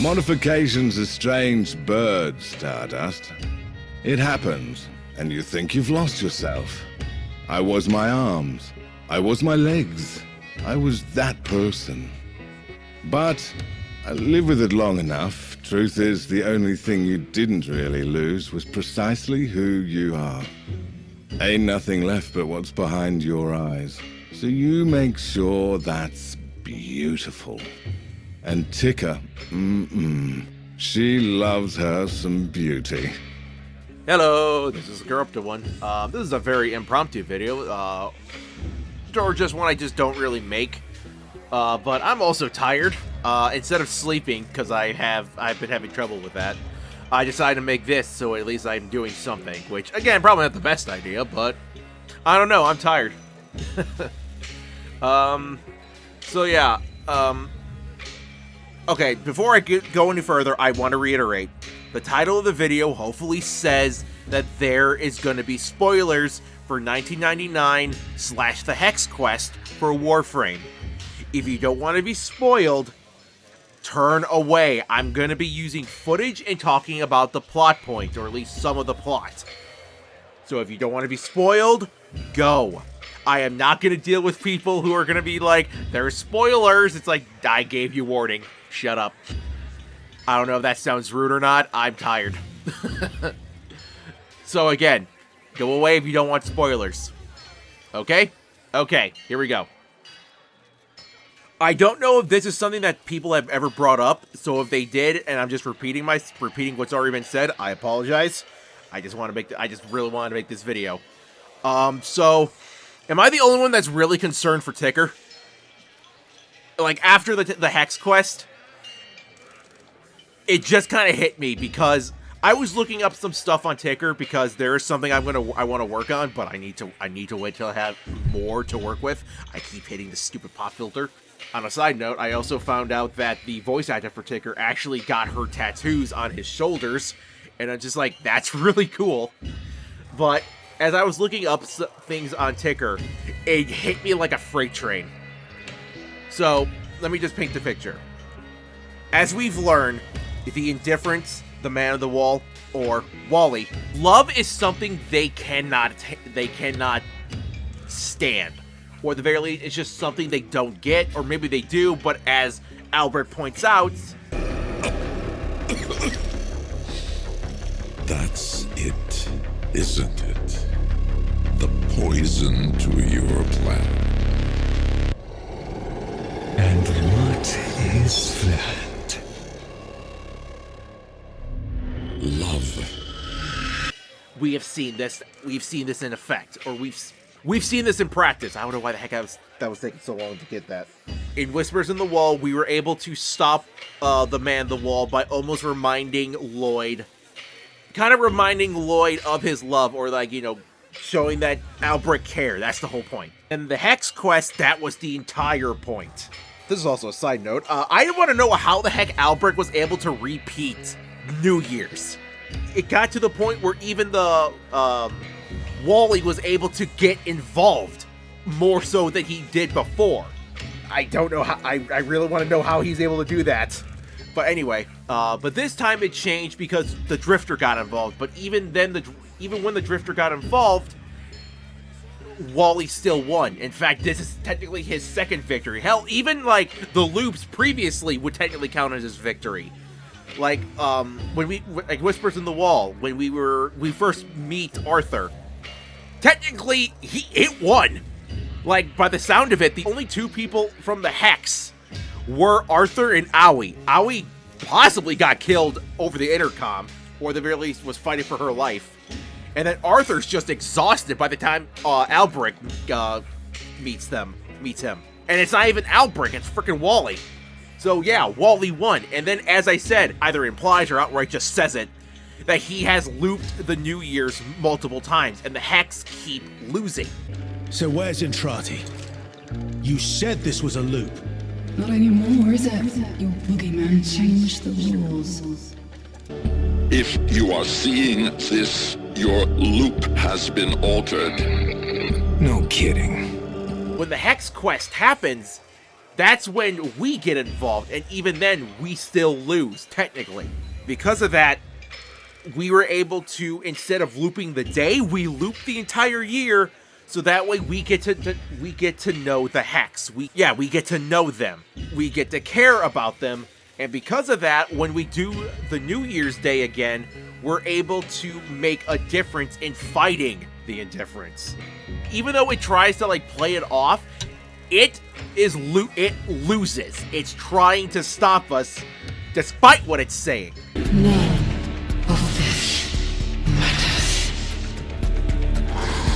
Modification's a strange bird, Stardust. It happens, and you think you've lost yourself. I was my arms. I was my legs. I was that person. But I lived with it long enough. Truth is, the only thing you didn't really lose was precisely who you are. Ain't nothing left but what's behind your eyes. So you make sure that's beautiful. And Ticker, she loves her some beauty. Hello, this is the Corrupted One. This is a very impromptu video, or just one I just don't really make. But I'm also tired. Instead of sleeping, because I've been having trouble with that, I decided to make this so at least I'm doing something. Which, again, probably not the best idea, but I don't know. I'm tired. So yeah. Okay, before I go any further, I want to reiterate. The title of the video hopefully says that there is going to be spoilers for 1999/The Hex Quest for Warframe. If you don't want to be spoiled, turn away. I'm going to be using footage and talking about the plot point, or at least some of the plot. So if you don't want to be spoiled, go. I am not going to deal with people who are going to be like, there's spoilers. It's like, I gave you warning. Shut up. I don't know if that sounds rude or not. I'm tired. So again, go away if you don't want spoilers. Okay? Okay, here we go. I don't know if this is something that people have ever brought up, so if they did, and I'm just repeating what's already been said, I apologize. I just really wanted to make this video. So, am I the only one that's really concerned for Ticker? Like, after the Hex Quest, it just kind of hit me, because I was looking up some stuff on Ticker, because there is something I want to work on, but I need to wait till I have more to work with. I keep hitting the stupid pop filter. On a side note, I also found out that the voice actor for Ticker actually got her tattoos on his shoulders, and I'm just like, that's really cool. But as I was looking up things on Ticker, it hit me like a freight train. So, let me just paint the picture. As we've learned, the Indifference, the Man of the Wall, or Wally, love is something they cannot stand. Or at the very least, it's just something they don't get, or maybe they do, but as Albert points out... That's it, isn't it? The poison to your plan. And what is that? Love. We have seen this. We've seen this in effect, or we've seen this in practice. I don't know why the heck that was taking so long to get that. In Whispers in the Wall, we were able to stop the Man of the Wall by almost reminding Lloyd of his love, or like, you know, showing that Albrecht cared. That's the whole point. And the Hex Quest, that was the entire point. This is also a side note. I want to know how the heck Albrecht was able to repeat New Year's. It got to the point where even the Wally was able to get involved more so than he did before. I don't know how. I really want to know how he's able to do that. But anyway, but this time it changed because the Drifter got involved. But even then, even when the Drifter got involved, Wally still won. In fact, this is technically his second victory. Hell, even like the loops previously would technically count as his victory. Like when like Whispers in the Wall, when we first meet Arthur, technically it won. Like, by the sound of it, the only two people from the Hex were Arthur and Aoi. Aoi possibly got killed over the intercom, or at the very least was fighting for her life. And then Arthur's just exhausted by the time Albrecht meets him. And it's not even Albrecht, it's freaking Wally. So yeah, Wally won. And then, as I said, either implies or outright just says it, that he has looped the New Year's multiple times, and the Hex keep losing. So where's Entrati? You said this was a loop. Not anymore, is it? Your boogeyman changed the rules. If you are seeing this, your loop has been altered. No kidding. When the Hex Quest happens, that's when we get involved, and even then, we still lose, technically. Because of that, we were able to, instead of looping the day, we loop the entire year, so that way we get to know the Hex. We get to know them. We get to care about them, and because of that, when we do the New Year's Day again, we're able to make a difference in fighting the indifference. Even though it tries to like play it off, it loses. It's trying to stop us, despite what it's saying. None of this matters.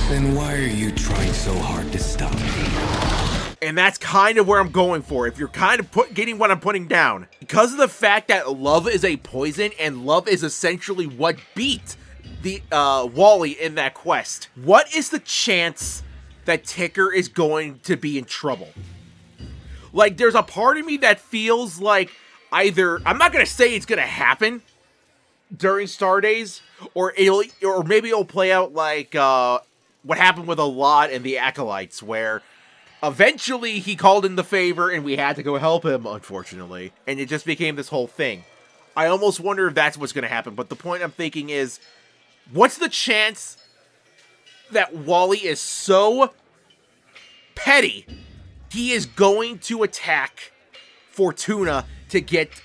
Then why are you trying so hard to stop me? And that's kind of where I'm going for. If you're kind of getting what I'm putting down. Because of the fact that love is a poison, and love is essentially what beat the Wally in that quest. What is the chance that Ticker is going to be in trouble? Like, there's a part of me that feels like either, I'm not going to say it's going to happen during Star Days, or maybe it'll play out like what happened with Alad and the Acolytes, where eventually he called in the favor and we had to go help him, unfortunately, and it just became this whole thing. I almost wonder if that's what's going to happen, but the point I'm thinking is, what's the chance that Wally is so petty, he is going to attack Fortuna to get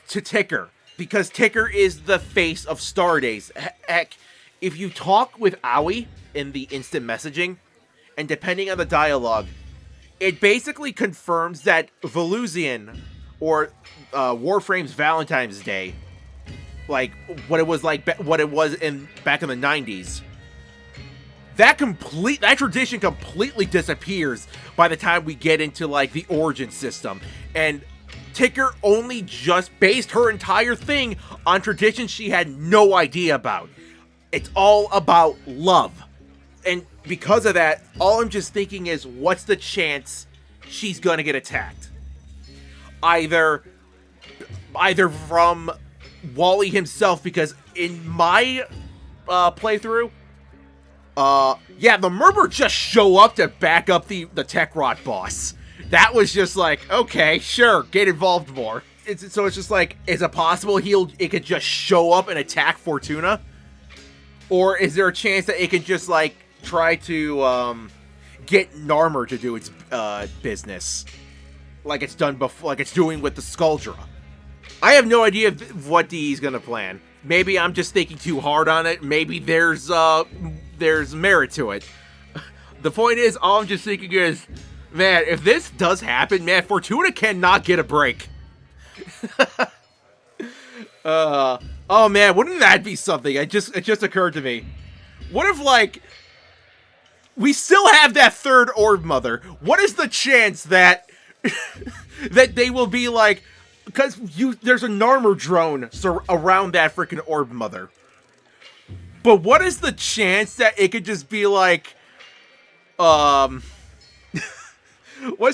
to Ticker? Because Ticker is the face of Star Days. Heck, if you talk with Aoi in the instant messaging, and depending on the dialogue, it basically confirms that Velusian, or Warframe's Valentine's Day, like what it was back in the 90s, that tradition completely disappears by the time we get into like the origin system, and Ticker only just based her entire thing on traditions she had no idea about. It's all about love. And because of that, all I'm just thinking is, what's the chance she's gonna get attacked? Either from Wally himself, because in my playthrough, the Murmur just show up to back up the Tech Rot boss. That was just like, okay, sure, get involved more. So it's just like, is it possible it could just show up and attack Fortuna? Or is there a chance that it could just like try to get Narmer to do its business, like it's done before, like it's doing with the Skuldra? I have no idea what DE's gonna plan. Maybe I'm just thinking too hard on it. Maybe there's merit to it. The point is, all I'm just thinking is, man, if this does happen, man, Fortuna cannot get a break. Oh man, wouldn't that be something? It just occurred to me. What if, like, we still have that third Orb Mother? What is the chance that that they will be like, because there's a Narmer drone around that freaking Orb Mother. But what is the chance that it could just be like, what's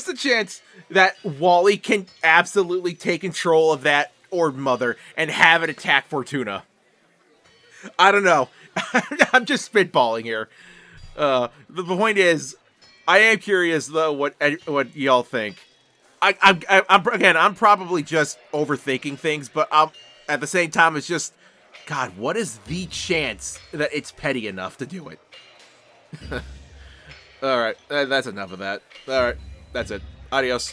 the chance that Wally can absolutely take control of that Orb Mother and have it attack Fortuna? I don't know. I'm just spitballing here. The point is, I am curious though what y'all think. I'm probably just overthinking things, but at the same time, it's just, God, what is the chance that it's petty enough to do it? All right, that's enough of that. All right, that's it. Adios.